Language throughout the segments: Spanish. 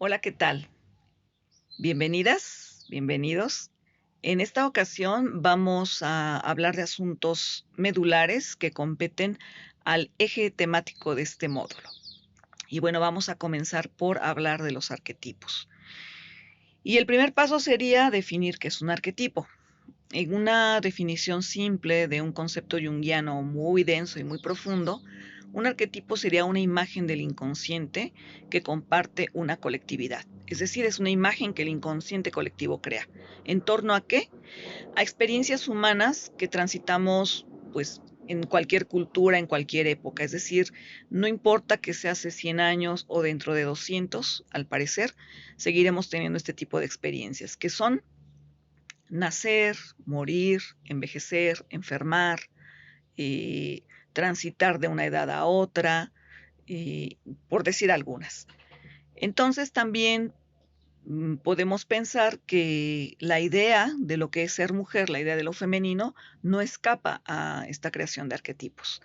Hola, ¿qué tal? Bienvenidas, bienvenidos. En esta ocasión vamos a hablar de asuntos medulares que competen al eje temático de este módulo. Y bueno, vamos a comenzar por hablar de los arquetipos. Y el primer paso sería definir qué es un arquetipo. En una definición simple de un concepto junguiano muy denso y muy profundo, un arquetipo sería una imagen del inconsciente que comparte una colectividad. Es decir, es una imagen que el inconsciente colectivo crea. ¿En torno a qué? A experiencias humanas que transitamos, pues, en cualquier cultura, en cualquier época. Es decir, no importa que sea hace 100 años o dentro de 200, al parecer, seguiremos teniendo este tipo de experiencias, que son nacer, morir, envejecer, enfermar, eh, transitar de una edad a otra, eh, por decir algunas. Entonces también podemos pensar que la idea de lo que es ser mujer, la idea de lo femenino, no escapa a esta creación de arquetipos.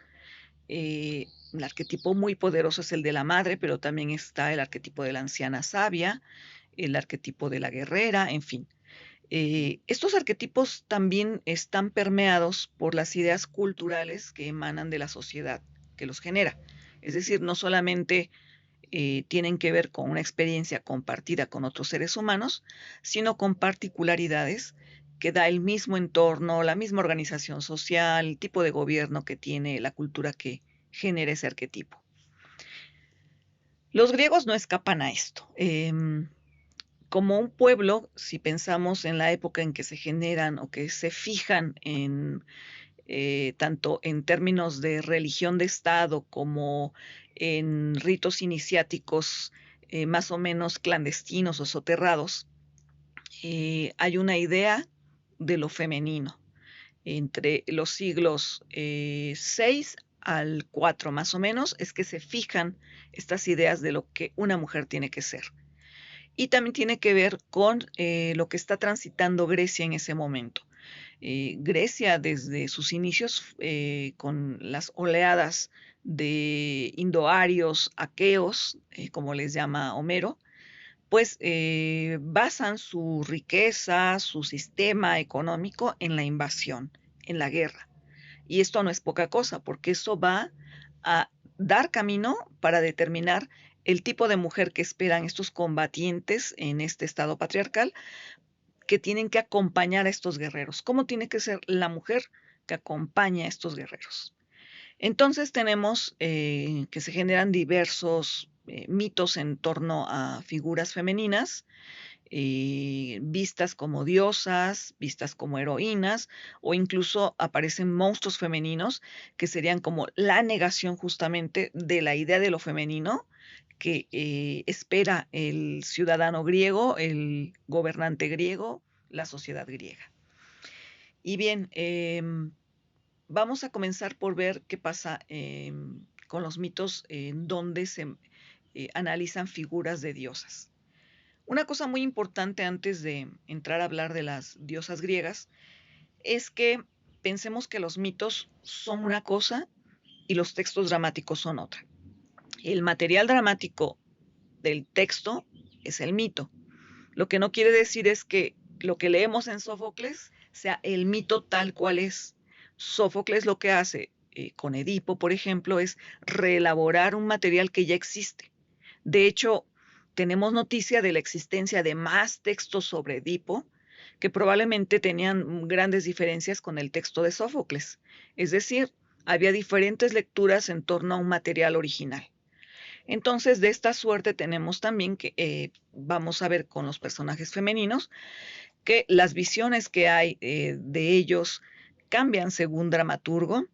El arquetipo muy poderoso es el de la madre, pero también está el arquetipo de la anciana sabia, el arquetipo de la guerrera, en fin. Estos arquetipos también están permeados por las ideas culturales que emanan de la sociedad que los genera. Es decir, no solamente tienen que ver con una experiencia compartida con otros seres humanos, sino con particularidades que da el mismo entorno, la misma organización social, el tipo de gobierno que tiene la cultura que genera ese arquetipo. Los griegos no escapan a esto. Como un pueblo, si pensamos en la época en que se generan o que se fijan en tanto en términos de religión de Estado como en ritos iniciáticos más o menos clandestinos o soterrados, hay una idea de lo femenino entre los siglos 6 al 4 más o menos, es que se fijan estas ideas de lo que una mujer tiene que ser. Y también tiene que ver con lo que está transitando Grecia en ese momento. Grecia desde sus inicios con las oleadas de indoarios, aqueos, como les llama Homero, pues basan su riqueza, su sistema económico en la invasión, en la guerra. Y esto no es poca cosa, porque eso va a dar camino para determinar el tipo de mujer que esperan estos combatientes en este estado patriarcal que tienen que acompañar a estos guerreros. ¿Cómo tiene que ser la mujer que acompaña a estos guerreros? Entonces tenemos que se generan diversos mitos en torno a figuras femeninas, vistas como diosas, vistas como heroínas, o incluso aparecen monstruos femeninos que serían como la negación justamente de la idea de lo femenino que espera el ciudadano griego, el gobernante griego, la sociedad griega. Y bien, vamos a comenzar por ver qué pasa con los mitos en donde se analizan figuras de diosas. Una cosa muy importante antes de entrar a hablar de las diosas griegas es que pensemos que los mitos son una cosa y los textos dramáticos son otra. El material dramático del texto es el mito. Lo que no quiere decir es que lo que leemos en Sófocles sea el mito tal cual es. Sófocles lo que hace con Edipo, por ejemplo, es reelaborar un material que ya existe. De hecho, tenemos noticia de la existencia de más textos sobre Edipo que probablemente tenían grandes diferencias con el texto de Sófocles. Es decir, había diferentes lecturas en torno a un material original. Entonces, de esta suerte tenemos también que vamos a ver con los personajes femeninos que las visiones que hay de ellos cambian según dramaturgo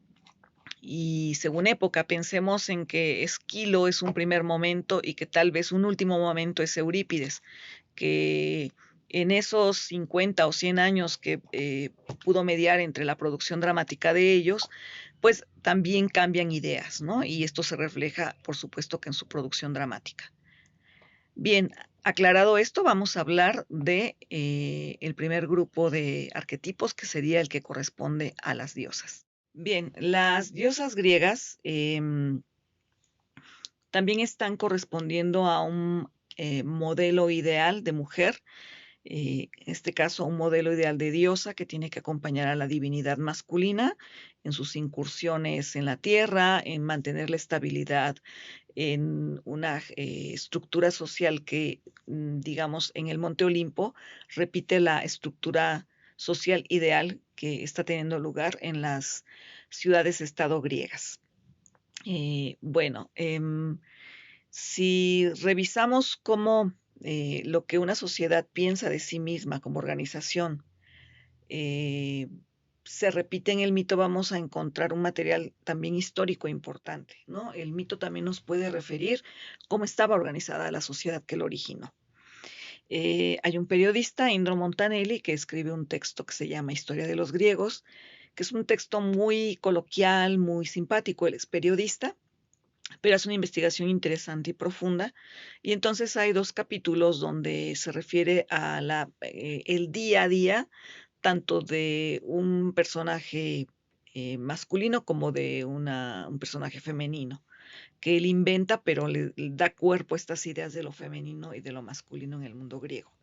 y según época. Pensemos en que Esquilo es un primer momento y que tal vez un último momento es Eurípides, que en esos 50 o 100 años que pudo mediar entre la producción dramática de ellos, pues también cambian ideas, ¿no? Y esto se refleja, por supuesto, que en su producción dramática. Bien, aclarado esto, vamos a hablar de el primer grupo de arquetipos, que sería el que corresponde a las diosas. Bien, las diosas griegas también están correspondiendo a un modelo ideal de mujer, en este caso un modelo ideal de diosa que tiene que acompañar a la divinidad masculina en sus incursiones en la tierra, en mantener la estabilidad en una estructura social que, digamos, en el Monte Olimpo repite la estructura social ideal que está teniendo lugar en las ciudades-estado griegas. Bueno, si revisamos cómo lo que una sociedad piensa de sí misma como organización se repite en el mito, vamos a encontrar un material también histórico importante, ¿no? El mito también nos puede referir cómo estaba organizada la sociedad que lo originó. Hay un periodista, Indro Montanelli, que escribe un texto que se llama Historia de los griegos, que es un texto muy coloquial, muy simpático. Él es periodista, pero es una investigación interesante y profunda. Y entonces hay 2 capítulos donde se refiere a el día a día, tanto de un personaje masculino como de un personaje femenino, que él inventa, pero le da cuerpo a estas ideas de lo femenino y de lo masculino en el mundo griego.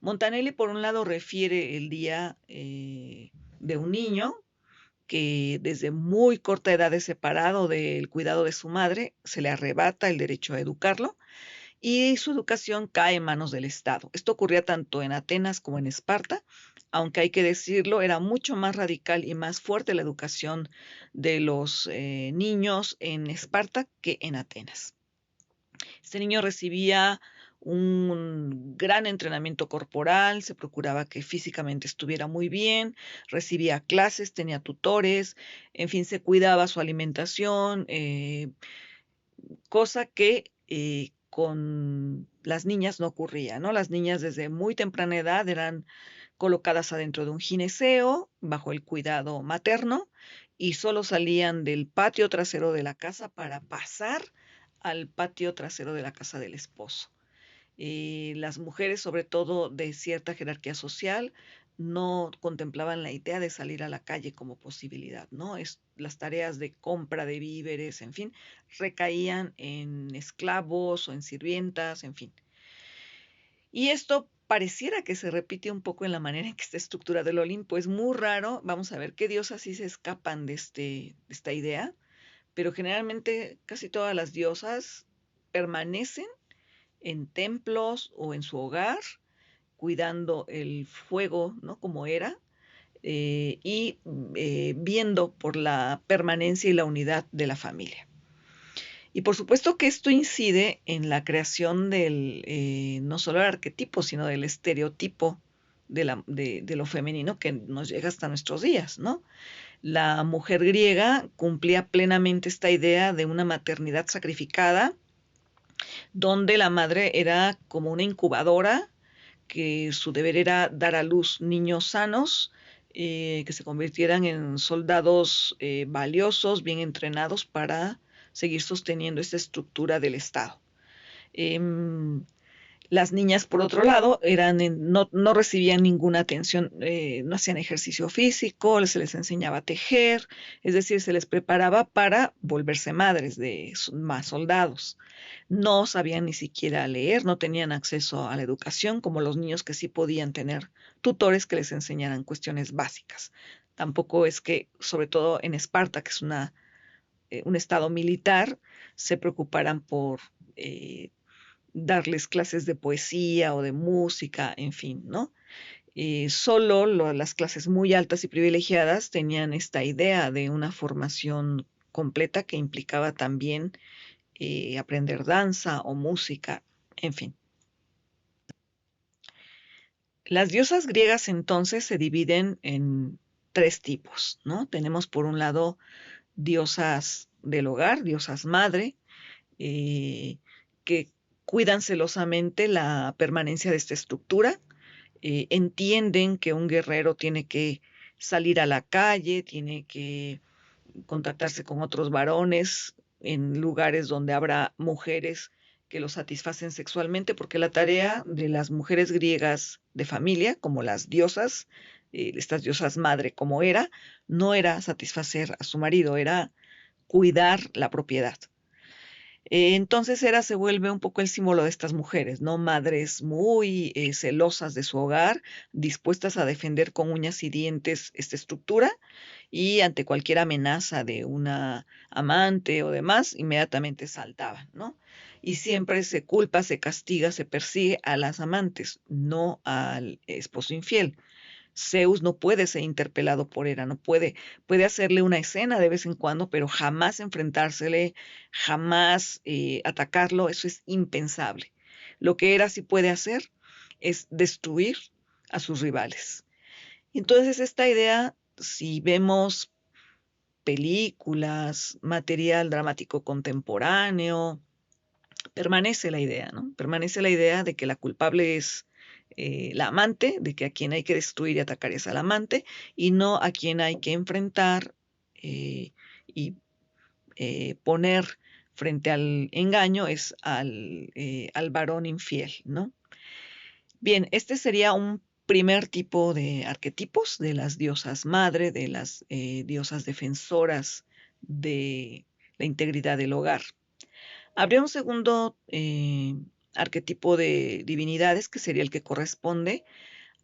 Montanelli, por un lado, refiere el día de un niño que desde muy corta edad es separado del cuidado de su madre, se le arrebata el derecho a educarlo y su educación cae en manos del Estado. Esto ocurría tanto en Atenas como en Esparta, aunque hay que decirlo, era mucho más radical y más fuerte la educación de los niños en Esparta que en Atenas. Este niño recibía un gran entrenamiento corporal, se procuraba que físicamente estuviera muy bien, recibía clases, tenía tutores, en fin, se cuidaba su alimentación, cosa que con las niñas no ocurría, ¿no? Las niñas desde muy temprana edad eran colocadas adentro de un gineceo bajo el cuidado materno y solo salían del patio trasero de la casa para pasar al patio trasero de la casa del esposo. Las mujeres, sobre todo de cierta jerarquía social, no contemplaban la idea de salir a la calle como posibilidad, ¿no? Las tareas de compra de víveres, en fin, recaían en esclavos o en sirvientas, en fin. Y esto pareciera que se repite un poco en la manera en que está estructurado el Olimpo. Es muy raro, vamos a ver qué diosas sí se escapan de esta idea, pero generalmente casi todas las diosas permanecen en templos o en su hogar, cuidando el fuego, ¿no? Como era, y viendo por la permanencia y la unidad de la familia. Y por supuesto que esto incide en la creación del, no solo el arquetipo, sino del estereotipo de lo femenino que nos llega hasta nuestros días, ¿no? La mujer griega cumplía plenamente esta idea de una maternidad sacrificada, donde la madre era como una incubadora, que su deber era dar a luz niños sanos, que se convirtieran en soldados valiosos, bien entrenados para seguir sosteniendo esta estructura del Estado. Las niñas, por otro lado, no recibían ninguna atención, no hacían ejercicio físico, se les enseñaba a tejer, es decir, se les preparaba para volverse madres de más soldados. No sabían ni siquiera leer, no tenían acceso a la educación, como los niños que sí podían tener tutores que les enseñaran cuestiones básicas. Tampoco es que, sobre todo en Esparta, que es un estado militar, se preocuparan por darles clases de poesía o de música, en fin, ¿no? Solo las clases muy altas y privilegiadas tenían esta idea de una formación completa que implicaba también aprender danza o música, en fin. Las diosas griegas entonces se dividen en 3 tipos, ¿no? Tenemos por un lado diosas del hogar, diosas madre, que cuidan celosamente la permanencia de esta estructura, entienden que un guerrero tiene que salir a la calle, tiene que contactarse con otros varones en lugares donde habrá mujeres que lo satisfacen sexualmente, porque la tarea de las mujeres griegas de familia, como las diosas, estas diosas madre como era, no era satisfacer a su marido, era cuidar la propiedad. Entonces Hera se vuelve un poco el símbolo de estas mujeres, ¿no? Madres muy celosas de su hogar, dispuestas a defender con uñas y dientes esta estructura y ante cualquier amenaza de una amante o demás, inmediatamente saltaban, ¿no? Y siempre se culpa, se castiga, se persigue a las amantes, no al esposo infiel. Zeus no puede ser interpelado por Hera, no puede hacerle una escena de vez en cuando, pero jamás enfrentársele, jamás atacarlo, eso es impensable. Lo que Hera sí puede hacer es destruir a sus rivales. Entonces, esta idea, si vemos películas, material dramático contemporáneo, permanece la idea, ¿no? Permanece la idea de que la culpable es la amante, de que a quien hay que destruir y atacar es al amante y no a quien hay que enfrentar y poner frente al engaño es al varón infiel, ¿no? Bien, este sería un primer tipo de arquetipos de las diosas madre, de las diosas defensoras de la integridad del hogar. Habría un segundo arquetipo de divinidades que sería el que corresponde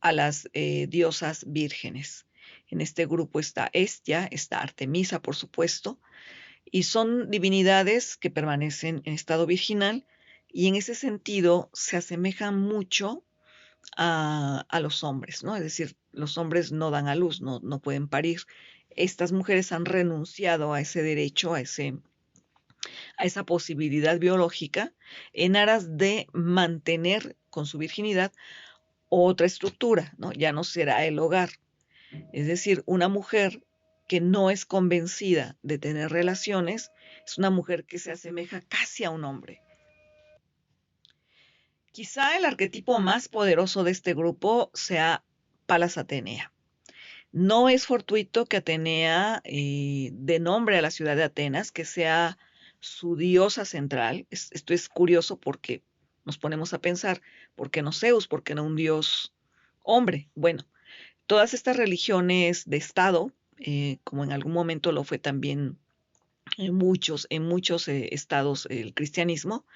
a las diosas vírgenes. En este grupo está Hestia, está Artemisa, por supuesto, y son divinidades que permanecen en estado virginal y en ese sentido se asemejan mucho a los hombres, ¿no? Es decir, los hombres no dan a luz, no pueden parir. Estas mujeres han renunciado a ese derecho, a esa posibilidad biológica en aras de mantener con su virginidad otra estructura, ¿no? Ya no será el hogar. Es decir, una mujer que no es convencida de tener relaciones es una mujer que se asemeja casi a un hombre. Quizá el arquetipo más poderoso de este grupo sea Palas Atenea. No es fortuito que Atenea dé nombre a la ciudad de Atenas, que sea su diosa central. Esto es curioso porque nos ponemos a pensar, ¿por qué no Zeus? ¿Por qué no un dios hombre? Bueno, todas estas religiones de Estado, como en algún momento lo fue también en muchos estados el cristianismo,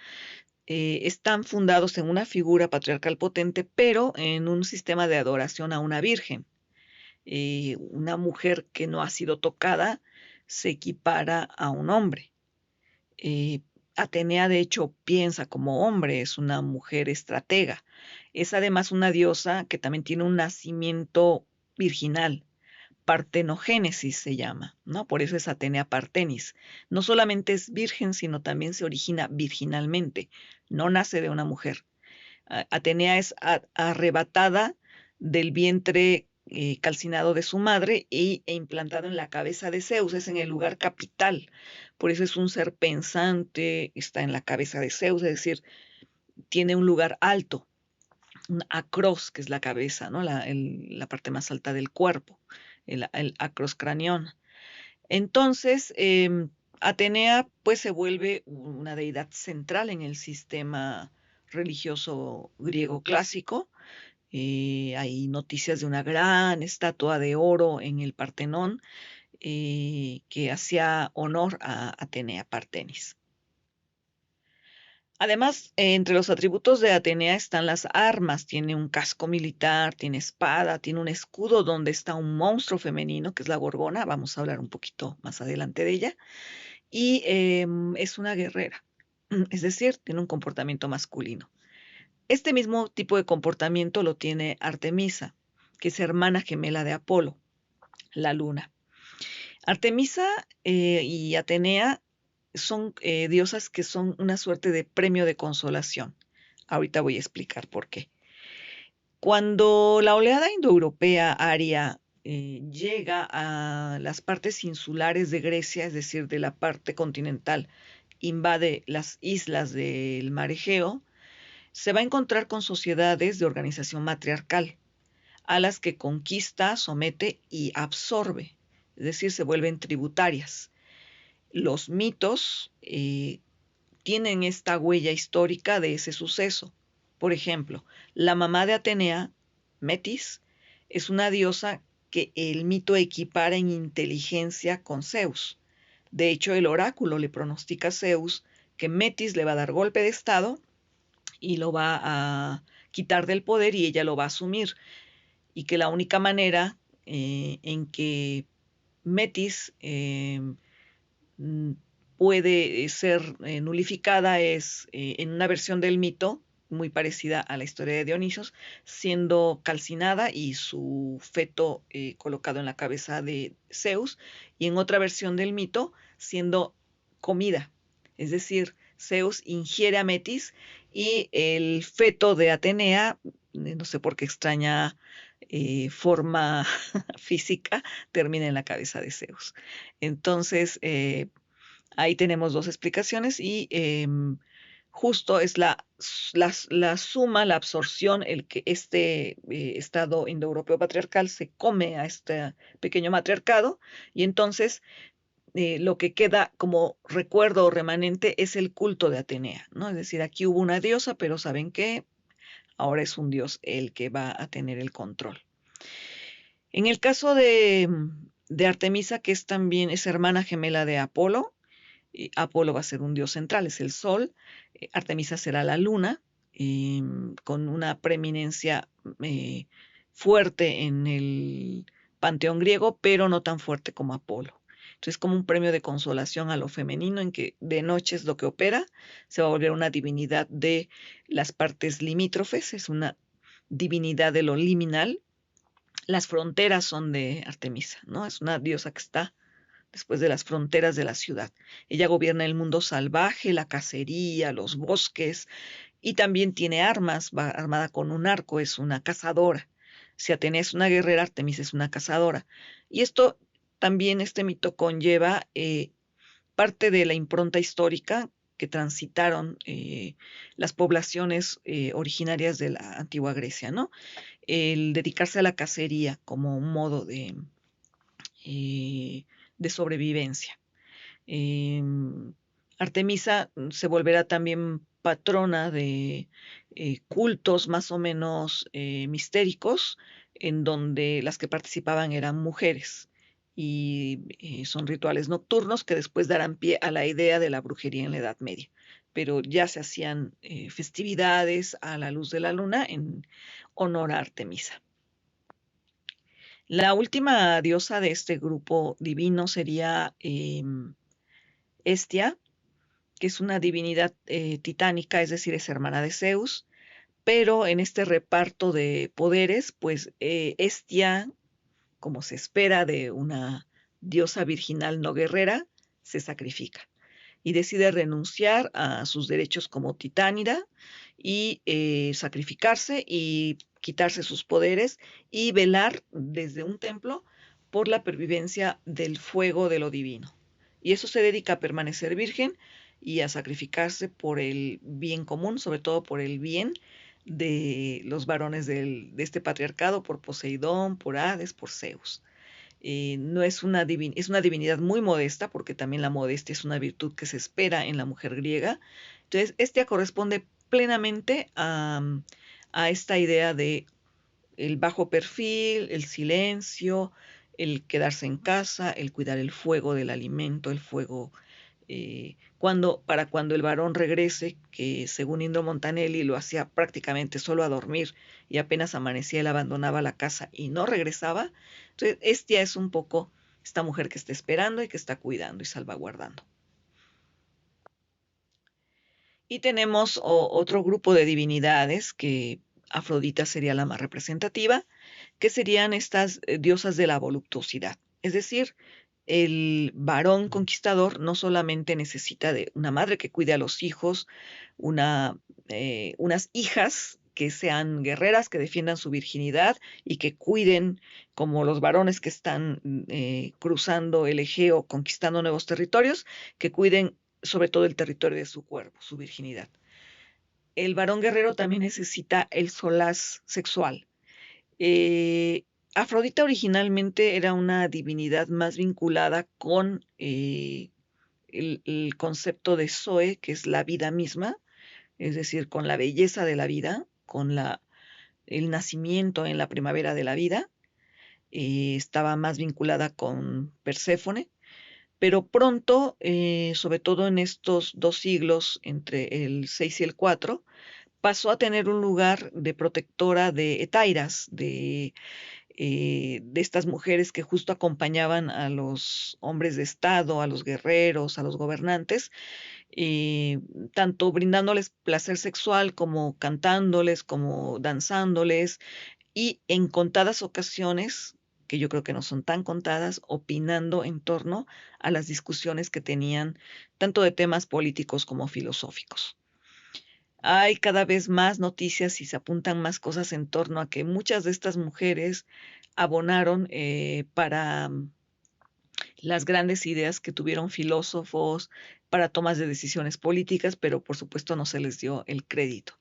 están fundados en una figura patriarcal potente, pero en un sistema de adoración a una virgen. Una mujer que no ha sido tocada se equipara a un hombre. Eh, Atenea, de hecho, piensa como hombre, es una mujer estratega. Es además una diosa que también tiene un nacimiento virginal. Partenogénesis se llama, ¿no? Por eso es Atenea Partenis. No solamente es virgen, sino también se origina virginalmente, no nace de una mujer. Atenea es arrebatada del vientre calcinado de su madre e implantado en la cabeza de Zeus, es en el lugar capital. Por eso es un ser pensante, está en la cabeza de Zeus, es decir, tiene un lugar alto, un acros, que es la cabeza, ¿no? La parte más alta del cuerpo, el acros cranión. Entonces, Atenea pues se vuelve una deidad central en el sistema religioso griego clásico. Hay noticias de una gran estatua de oro en el Partenón que hacía honor a Atenea Partenis. Además, entre los atributos de Atenea están las armas. Tiene un casco militar, tiene espada, tiene un escudo donde está un monstruo femenino, que es la Gorgona. Vamos a hablar un poquito más adelante de ella. Y es una guerrera, es decir, tiene un comportamiento masculino. Este mismo tipo de comportamiento lo tiene Artemisa, que es hermana gemela de Apolo, la luna. Artemisa y Atenea son diosas que son una suerte de premio de consolación. Ahorita voy a explicar por qué. Cuando la oleada indoeuropea aria llega a las partes insulares de Grecia, es decir, de la parte continental, invade las islas del mar Egeo, se va a encontrar con sociedades de organización matriarcal, a las que conquista, somete y absorbe, es decir, se vuelven tributarias. Los mitos tienen esta huella histórica de ese suceso. Por ejemplo, la mamá de Atenea, Metis, es una diosa que el mito equipara en inteligencia con Zeus. De hecho, el oráculo le pronostica a Zeus que Metis le va a dar golpe de estado y lo va a quitar del poder y ella lo va a asumir, y que la única manera en que Metis puede ser nulificada es en una versión del mito muy parecida a la historia de Dionisios, siendo calcinada y su feto colocado en la cabeza de Zeus, y en otra versión del mito siendo comida, es decir, Zeus ingiere a Metis y el feto de Atenea, no sé por qué extraña forma física, termina en la cabeza de Zeus. Entonces, ahí tenemos dos explicaciones y justo es la suma, la absorción, el que este estado indoeuropeo patriarcal se come a este pequeño matriarcado, y entonces lo que queda como recuerdo o remanente es el culto de Atenea, ¿no? Es decir, aquí hubo una diosa, pero ¿saben qué? Ahora es un dios el que va a tener el control. En el caso de Artemisa, que es hermana gemela de Apolo, Apolo va a ser un dios central, es el sol, Artemisa será la luna, con una preeminencia fuerte en el panteón griego, pero no tan fuerte como Apolo. Entonces, como un premio de consolación a lo femenino, en que de noche es lo que opera, se va a volver una divinidad de las partes limítrofes, es una divinidad de lo liminal. Las fronteras son de Artemisa, ¿no? Es una diosa que está después de las fronteras de la ciudad. Ella gobierna el mundo salvaje, la cacería, los bosques, y también tiene armas, va armada con un arco, es una cazadora. Si Atenea es una guerrera, Artemisa es una cazadora. Y esto también, este mito conlleva parte de la impronta histórica que transitaron las poblaciones originarias de la antigua Grecia, ¿no? El dedicarse a la cacería como un modo de sobrevivencia. Artemisa se volverá también patrona de cultos más o menos mistéricos, en donde las que participaban eran mujeres, y son rituales nocturnos que después darán pie a la idea de la brujería en la Edad Media. Pero ya se hacían festividades a la luz de la luna en honor a Artemisa. La última diosa de este grupo divino sería Hestia, que es una divinidad titánica, es decir, es hermana de Zeus, pero en este reparto de poderes, pues Hestia, como se espera de una diosa virginal no guerrera, se sacrifica y decide renunciar a sus derechos como titánida y sacrificarse y quitarse sus poderes y velar desde un templo por la pervivencia del fuego de lo divino. Y eso se dedica a permanecer virgen y a sacrificarse por el bien común, sobre todo por el bien de los varones de este patriarcado, por Poseidón, por Hades, por Zeus. No es es una divinidad muy modesta, porque también la modestia es una virtud que se espera en la mujer griega. Entonces, Hestia corresponde plenamente a esta idea de el bajo perfil, el silencio, el quedarse en casa, el cuidar el fuego del alimento, el fuego para cuando el varón regrese, que según Indro Montanelli lo hacía prácticamente solo a dormir y apenas amanecía él abandonaba la casa y no regresaba. Entonces, Hestia es un poco esta mujer que está esperando y que está cuidando y salvaguardando. Y tenemos otro grupo de divinidades, que Afrodita sería la más representativa, que serían estas diosas de la voluptuosidad. Es decir, el varón conquistador no solamente necesita de una madre que cuide a los hijos, unas hijas que sean guerreras, que defiendan su virginidad y que cuiden, como los varones que están cruzando el Egeo, conquistando nuevos territorios, que cuiden sobre todo el territorio de su cuerpo, su virginidad. El varón guerrero también necesita el solaz sexual. Afrodita originalmente era una divinidad más vinculada con el concepto de Zoe, que es la vida misma, es decir, con la belleza de la vida, con el nacimiento en la primavera de la vida. Estaba más vinculada con Perséfone, pero pronto, sobre todo en estos 2 siglos, entre el 6 y el 4, pasó a tener un lugar de protectora de etairas, de estas mujeres que justo acompañaban a los hombres de Estado, a los guerreros, a los gobernantes, eh, tanto brindándoles placer sexual como cantándoles, como danzándoles, y en contadas ocasiones, que yo creo que no son tan contadas, opinando en torno a las discusiones que tenían tanto de temas políticos como filosóficos. Hay cada vez más noticias y se apuntan más cosas en torno a que muchas de estas mujeres abonaron para las grandes ideas que tuvieron filósofos, para tomas de decisiones políticas, pero por supuesto no se les dio el crédito.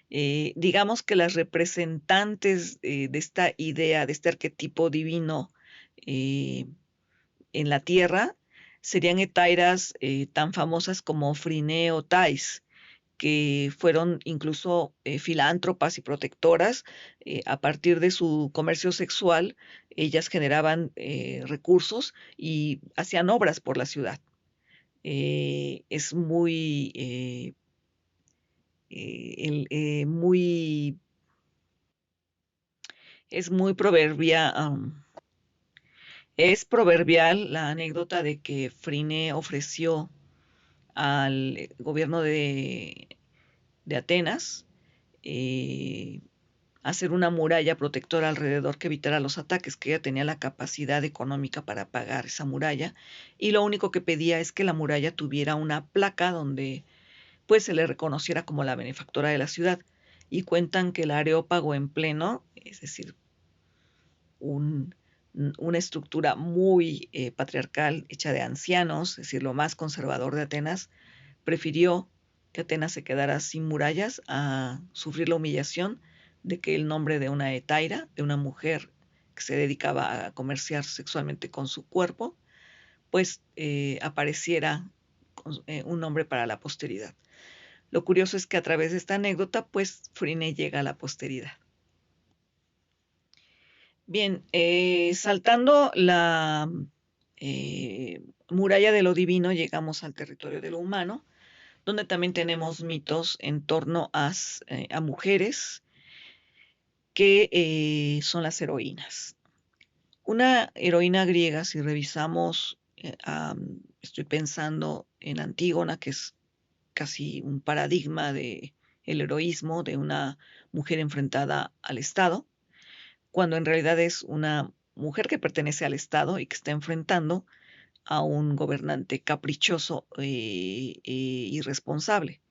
Digamos que las representantes de esta idea, de este arquetipo divino eh, en la tierra, serían etairas tan famosas como Friné o Thais, que fueron incluso filántropas y protectoras. A partir de su comercio sexual, ellas generaban recursos y hacían obras por la ciudad. Es muy, muy, es muy es proverbial la anécdota de que Friné ofreció al gobierno de Atenas eh, hacer una muralla protectora alrededor que evitara los ataques, que ella tenía la capacidad económica para pagar esa muralla, y lo único que pedía es que la muralla tuviera una placa donde pues se le reconociera como la benefactora de la ciudad. Y cuentan que el Areópago en pleno, es decir, un, una estructura muy patriarcal hecha de ancianos, es decir, lo más conservador de Atenas, prefirió que Atenas se quedara sin murallas a sufrir la humillación de que el nombre de una hetaira, de una mujer que se dedicaba a comerciar sexualmente con su cuerpo, pues apareciera un nombre para la posteridad. Lo curioso es que a través de esta anécdota, pues Frine llega a la posteridad. Bien, saltando la muralla de lo divino, llegamos al territorio de lo humano, donde también tenemos mitos en torno a mujeres que son las heroínas. Una heroína griega, si revisamos, estoy pensando en Antígona, que es casi un paradigma de el heroísmo de una mujer enfrentada al Estado, cuando en realidad es una mujer que pertenece al Estado y que está enfrentando a un gobernante caprichoso irresponsable.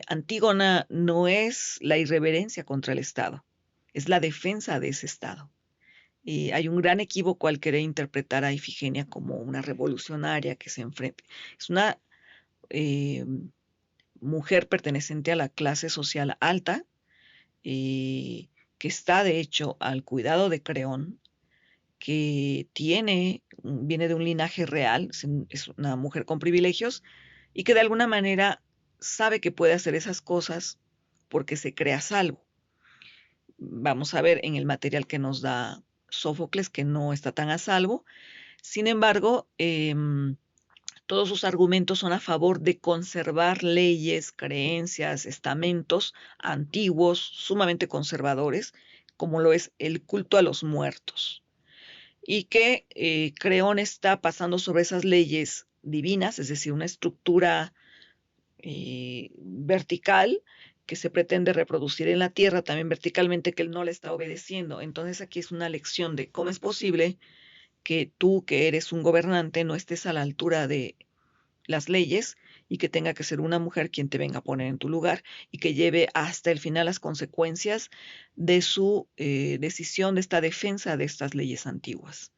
Antígona no es la irreverencia contra el Estado, es la defensa de ese Estado. Hay un gran equívoco al querer interpretar a Ifigenia como una revolucionaria que se enfrenta. Es una eh, mujer perteneciente a la clase social alta, que está de hecho al cuidado de Creón, que viene de un linaje real, es una mujer con privilegios y que de alguna manera sabe que puede hacer esas cosas porque se crea salvo. Vamos a ver en el material que nos da Sófocles que no está tan a salvo. Sin embargo, todos sus argumentos son a favor de conservar leyes, creencias, estamentos antiguos, sumamente conservadores, como lo es el culto a los muertos. Y que Creón está pasando sobre esas leyes divinas, es decir, una estructura vertical que se pretende reproducir en la tierra también verticalmente, que él no le está obedeciendo. Entonces aquí es una lección de cómo es posible que tú, que eres un gobernante, no estés a la altura de las leyes y que tenga que ser una mujer quien te venga a poner en tu lugar y que lleve hasta el final las consecuencias de su decisión, de esta defensa de estas leyes antiguas.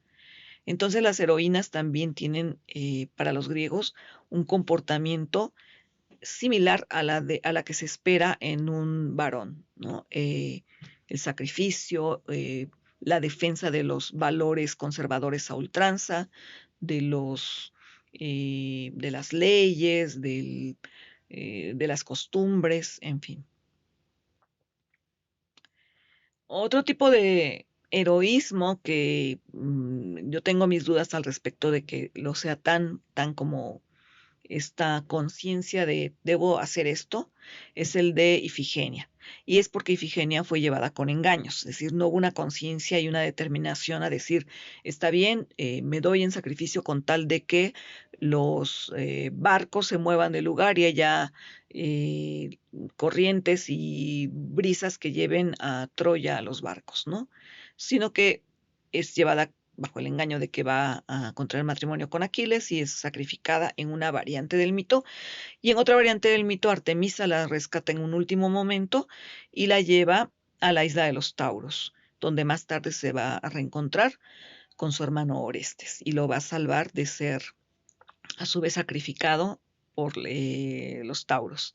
Entonces las heroínas también tienen para los griegos un comportamiento similar a la que se espera en un varón, ¿no? El sacrificio, la defensa de los valores conservadores a ultranza, de de las leyes, de las costumbres, en fin. Otro tipo de heroísmo que yo tengo mis dudas al respecto de que lo sea tan como esta conciencia de debo hacer esto, es el de Ifigenia. Y es porque Ifigenia fue llevada con engaños, es decir, no hubo una conciencia y una determinación a decir, está bien, me doy en sacrificio con tal de que los barcos se muevan del lugar y haya corrientes y brisas que lleven a Troya a los barcos, ¿no? Sino que es llevada bajo el engaño de que va a contraer matrimonio con Aquiles y es sacrificada en una variante del mito. Y en otra variante del mito, Artemisa la rescata en un último momento y la lleva a la isla de los Tauros, donde más tarde se va a reencontrar con su hermano Orestes y lo va a salvar de ser a su vez sacrificado por los Tauros.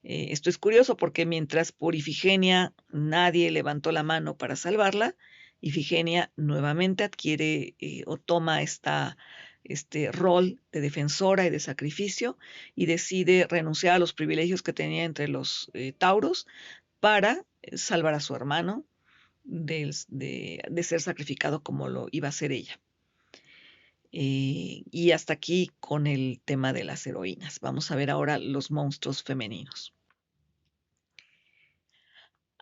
Esto es curioso porque mientras por Ifigenia nadie levantó la mano para salvarla, Ifigenia nuevamente adquiere o toma este rol de defensora y de sacrificio y decide renunciar a los privilegios que tenía entre los tauros para salvar a su hermano de ser sacrificado como lo iba a ser ella. Y hasta aquí con el tema de las heroínas. Vamos a ver ahora los monstruos femeninos.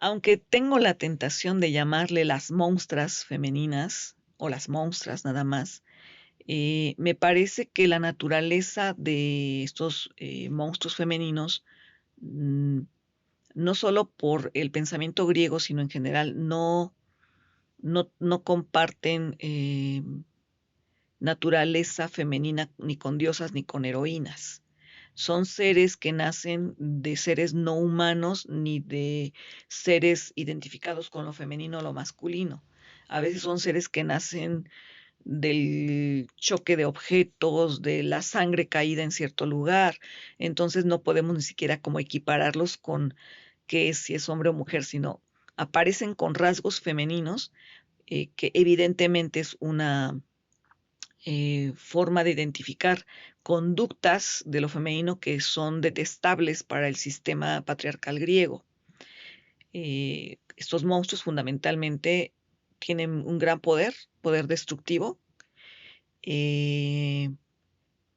Aunque tengo la tentación de llamarle las monstras femeninas o las monstras nada más, me parece que la naturaleza de estos monstruos femeninos, no solo por el pensamiento griego, sino en general, no comparten naturaleza femenina ni con diosas ni con heroínas. Son seres que nacen de seres no humanos ni de seres identificados con lo femenino o lo masculino. A veces son seres que nacen del choque de objetos, de la sangre caída en cierto lugar. Entonces no podemos ni siquiera como equipararlos con qué es, si es hombre o mujer, sino aparecen con rasgos femeninos que evidentemente es una forma de identificar conductas de lo femenino que son detestables para el sistema patriarcal griego. Estos monstruos fundamentalmente tienen un gran poder destructivo,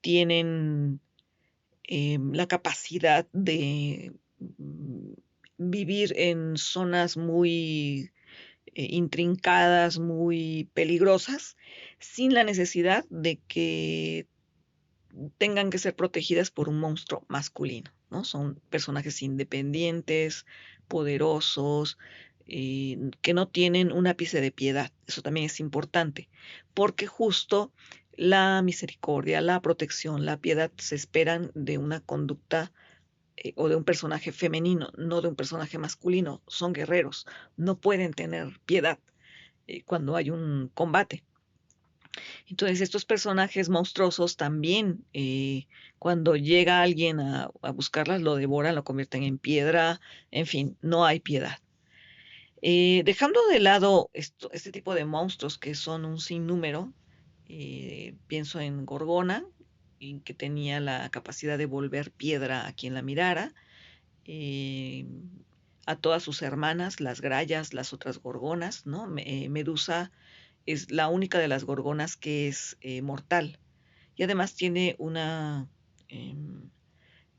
tienen la capacidad de vivir en zonas muy intrincadas, muy peligrosas, sin la necesidad de que tengan que ser protegidas por un monstruo masculino, ¿no? Son personajes independientes, poderosos, que no tienen un ápice de piedad. Eso también es importante, porque justo la misericordia, la protección, la piedad se esperan de una conducta o de un personaje femenino, no de un personaje masculino. Son guerreros, no pueden tener piedad cuando hay un combate. Entonces, estos personajes monstruosos también, cuando llega alguien a buscarlas, lo devoran, lo convierten en piedra, en fin, no hay piedad. Dejando de lado este tipo de monstruos que son un sinnúmero, pienso en Gorgona, que tenía la capacidad de volver piedra a quien la mirara, a todas sus hermanas, las grayas, las otras gorgonas, ¿no? Medusa es la única de las gorgonas que es mortal y además tiene una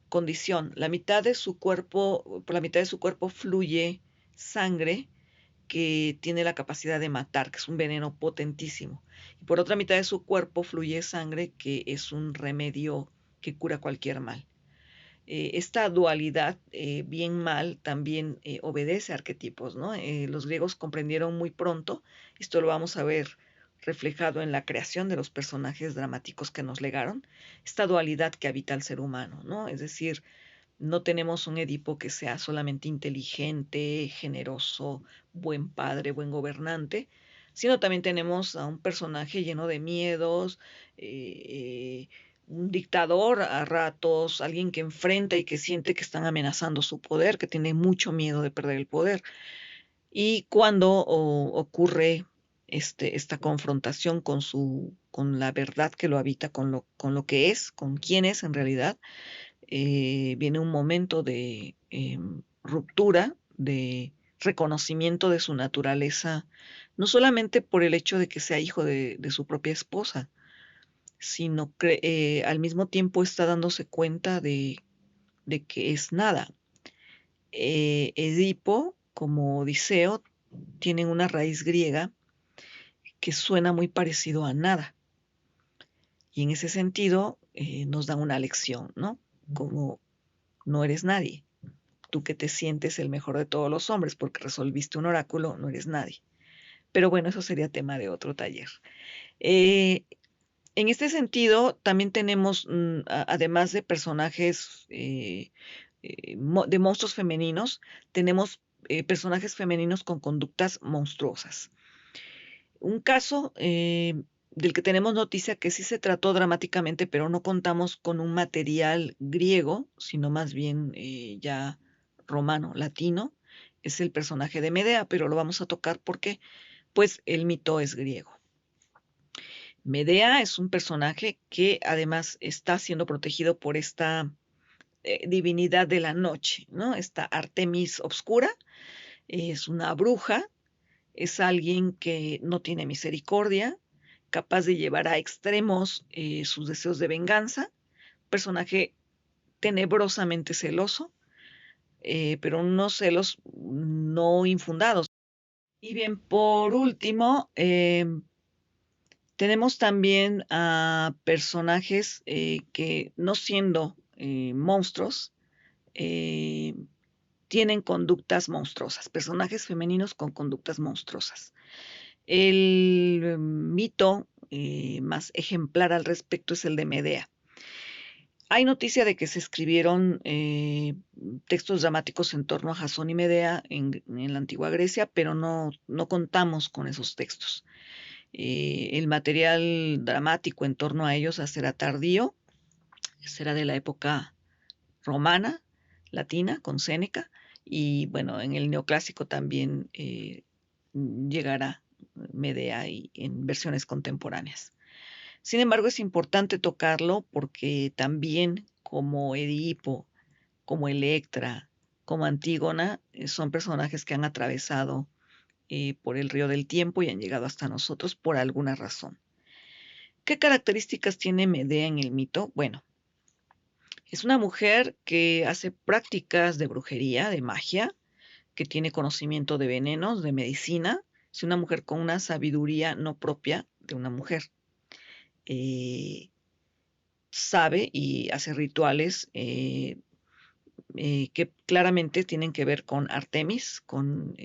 condición. La mitad de su cuerpo, por la mitad de su cuerpo fluye sangre que tiene la capacidad de matar, que es un veneno potentísimo. Y por otra mitad de su cuerpo fluye sangre que es un remedio que cura cualquier mal. Esta dualidad, bien mal, también obedece a arquetipos, ¿no? Los griegos comprendieron muy pronto, esto lo vamos a ver reflejado en la creación de los personajes dramáticos que nos legaron, esta dualidad que habita el ser humano, ¿no? Es decir, no tenemos un Edipo que sea solamente inteligente, generoso, buen padre, buen gobernante, sino también tenemos a un personaje lleno de miedos, un dictador a ratos, alguien que enfrenta y que siente que están amenazando su poder, que tiene mucho miedo de perder el poder. Y cuando ocurre esta confrontación con la verdad que lo habita, con lo que es, con quién es en realidad, viene un momento de ruptura, de reconocimiento de su naturaleza no solamente por el hecho de que sea hijo de su propia esposa, sino que al mismo tiempo está dándose cuenta de que es nada. Edipo, como Odiseo, tienen una raíz griega que suena muy parecido a nada. Y en ese sentido nos dan una lección, ¿no? Como no eres nadie. Tú que te sientes el mejor de todos los hombres porque resolviste un oráculo, no eres nadie. Pero bueno, eso sería tema de otro taller. En este sentido, también tenemos, además de personajes de monstruos femeninos, tenemos personajes femeninos con conductas monstruosas. Un caso del que tenemos noticia que sí se trató dramáticamente, pero no contamos con un material griego, sino más bien ya romano, latino, es el personaje de Medea, pero lo vamos a tocar porque pues el mito es griego. Medea es un personaje que además está siendo protegido por esta divinidad de la noche, ¿no? Esta Artemis obscura, es una bruja, es alguien que no tiene misericordia, capaz de llevar a extremos sus deseos de venganza, personaje tenebrosamente celoso, pero unos celos no infundados. Y bien, por último, tenemos también a personajes que no siendo monstruos, eh, tienen conductas monstruosas, personajes femeninos con conductas monstruosas. El mito más ejemplar al respecto es el de Medea. Hay noticia de que se escribieron textos dramáticos en torno a Jasón y Medea en la antigua Grecia, pero no contamos con esos textos. El material dramático en torno a ellos será tardío, será de la época romana, latina, con Séneca, y bueno, en el neoclásico también llegará Medea y en versiones contemporáneas. Sin embargo, es importante tocarlo porque también como Edipo, como Electra, como Antígona, son personajes que han atravesado por el río del tiempo y han llegado hasta nosotros por alguna razón. ¿Qué características tiene Medea en el mito? Bueno, es una mujer que hace prácticas de brujería, de magia, que tiene conocimiento de venenos, de medicina. Es una mujer con una sabiduría no propia de una mujer. Sabe y hace rituales que claramente tienen que ver con Artemis, con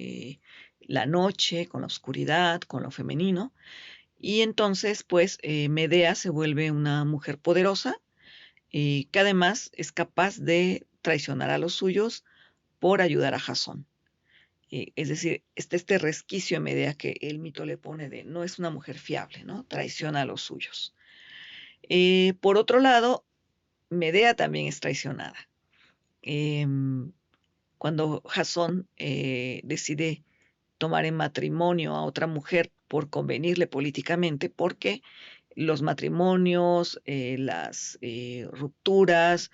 la noche, con la oscuridad, con lo femenino. Y entonces, pues, Medea se vuelve una mujer poderosa que además es capaz de traicionar a los suyos por ayudar a Jasón. Es decir, este resquicio en Medea que el mito le pone de no es una mujer fiable, ¿no? Traiciona a los suyos. Por otro lado, Medea también es traicionada. Cuando Jasón decide tomar en matrimonio a otra mujer por convenirle políticamente, porque los matrimonios, las rupturas,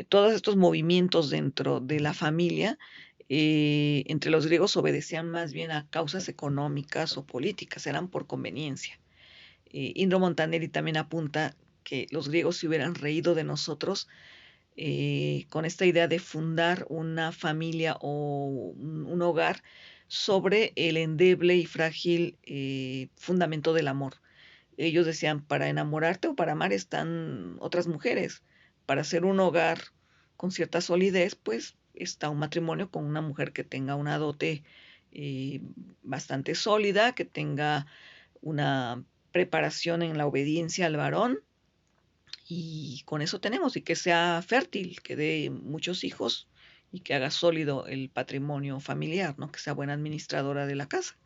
todos estos movimientos dentro de la familia, entre los griegos obedecían más bien a causas económicas o políticas, eran por conveniencia. Indro Montanelli también apunta que los griegos se hubieran reído de nosotros con esta idea de fundar una familia o un hogar sobre el endeble y frágil fundamento del amor. Ellos decían, para enamorarte o para amar están otras mujeres. Para hacer un hogar con cierta solidez, pues está un matrimonio con una mujer que tenga una dote bastante sólida, que tenga una preparación en la obediencia al varón, y con eso tenemos, y que sea fértil, que dé muchos hijos y que haga sólido el patrimonio familiar, ¿no? Que sea buena administradora de la casa.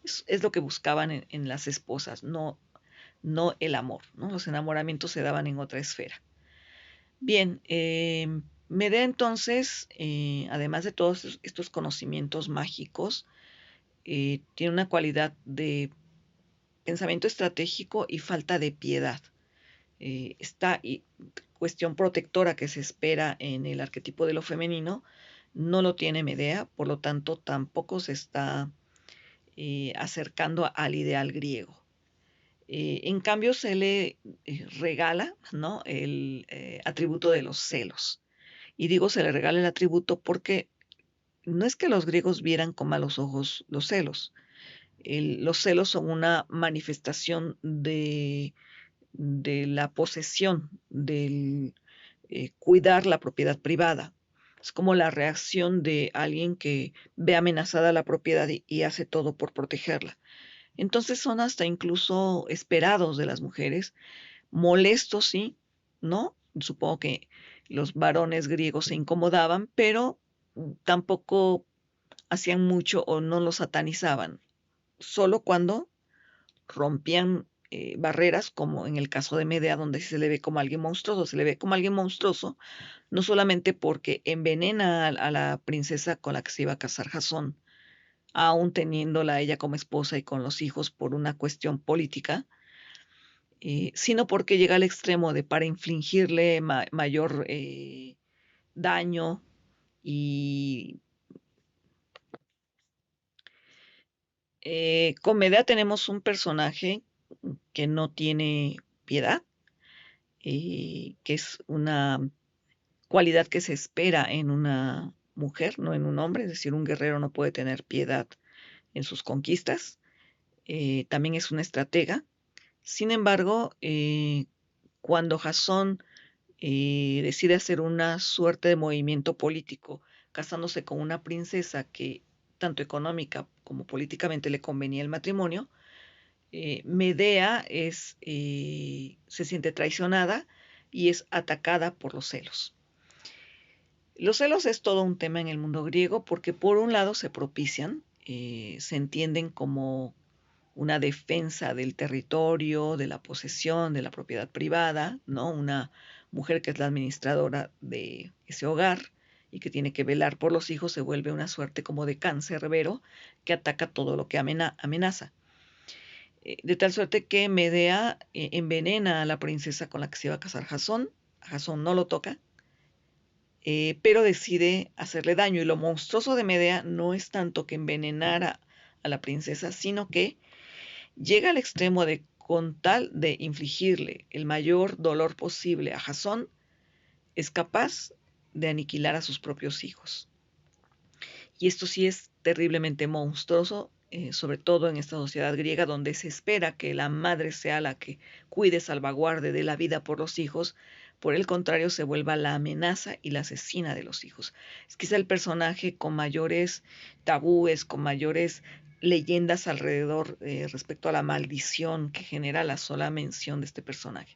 Es lo que buscaban en las esposas, no el amor, ¿no? Los enamoramientos se daban en otra esfera. Bien, Medea entonces, además de todos estos conocimientos mágicos, tiene una cualidad de pensamiento estratégico y falta de piedad. Esta cuestión protectora que se espera en el arquetipo de lo femenino no lo tiene Medea, por lo tanto tampoco se está acercando al ideal griego. En cambio, se le regala, ¿no?, el atributo de los celos. Y digo se le regala el atributo porque no es que los griegos vieran con malos ojos los celos. Los celos son una manifestación de la posesión, del cuidar la propiedad privada. Es como la reacción de alguien que ve amenazada la propiedad y hace todo por protegerla. Entonces son hasta incluso esperados de las mujeres, molestos, sí, ¿no? Supongo que los varones griegos se incomodaban, pero tampoco hacían mucho o no los satanizaban, solo cuando rompían barreras, como en el caso de Medea, donde se le ve como alguien monstruoso. Se le ve como alguien monstruoso, no solamente porque envenena a la princesa con la que se iba a casar Jasón, aún teniéndola a ella como esposa y con los hijos por una cuestión política, sino porque llega al extremo de para infligirle mayor daño y con Medea tenemos un personaje que no tiene piedad, que es una cualidad que se espera en una mujer, no en un hombre, es decir, un guerrero no puede tener piedad en sus conquistas. También es una estratega. Sin embargo, cuando Jasón decide hacer una suerte de movimiento político, casándose con una princesa que tanto económica como políticamente le convenía el matrimonio, Medea se siente traicionada y es atacada por los celos. Los celos es todo un tema en el mundo griego porque por un lado se propician, se entienden como una defensa del territorio, de la posesión, de la propiedad privada, ¿no? Una mujer que es la administradora de ese hogar y que tiene que velar por los hijos se vuelve una suerte como de cancerbero que ataca todo lo que amenaza. De tal suerte que Medea envenena a la princesa con la que se iba a casar Jasón. Jasón no lo toca, pero decide hacerle daño. Y lo monstruoso de Medea no es tanto que envenenara a la princesa, sino que llega al extremo de, con tal de infligirle el mayor dolor posible a Jasón, es capaz de aniquilar a sus propios hijos. Y esto sí es terriblemente monstruoso, sobre todo en esta sociedad griega donde se espera que la madre sea la que cuide, salvaguarde de la vida por los hijos. Por el contrario, se vuelva la amenaza y la asesina de los hijos. Es quizá el personaje con mayores tabúes, con mayores leyendas alrededor respecto a la maldición que genera la sola mención de este personaje.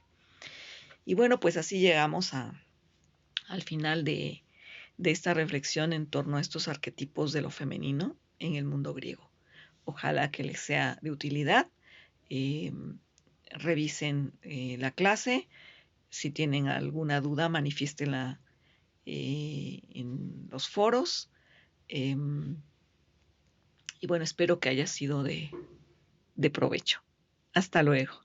Y bueno, pues así llegamos al final de esta reflexión en torno a estos arquetipos de lo femenino en el mundo griego. Ojalá que les sea de utilidad. Revisen la clase. Si tienen alguna duda, manifiéstenla en los foros. Y bueno, espero que haya sido de provecho. Hasta luego.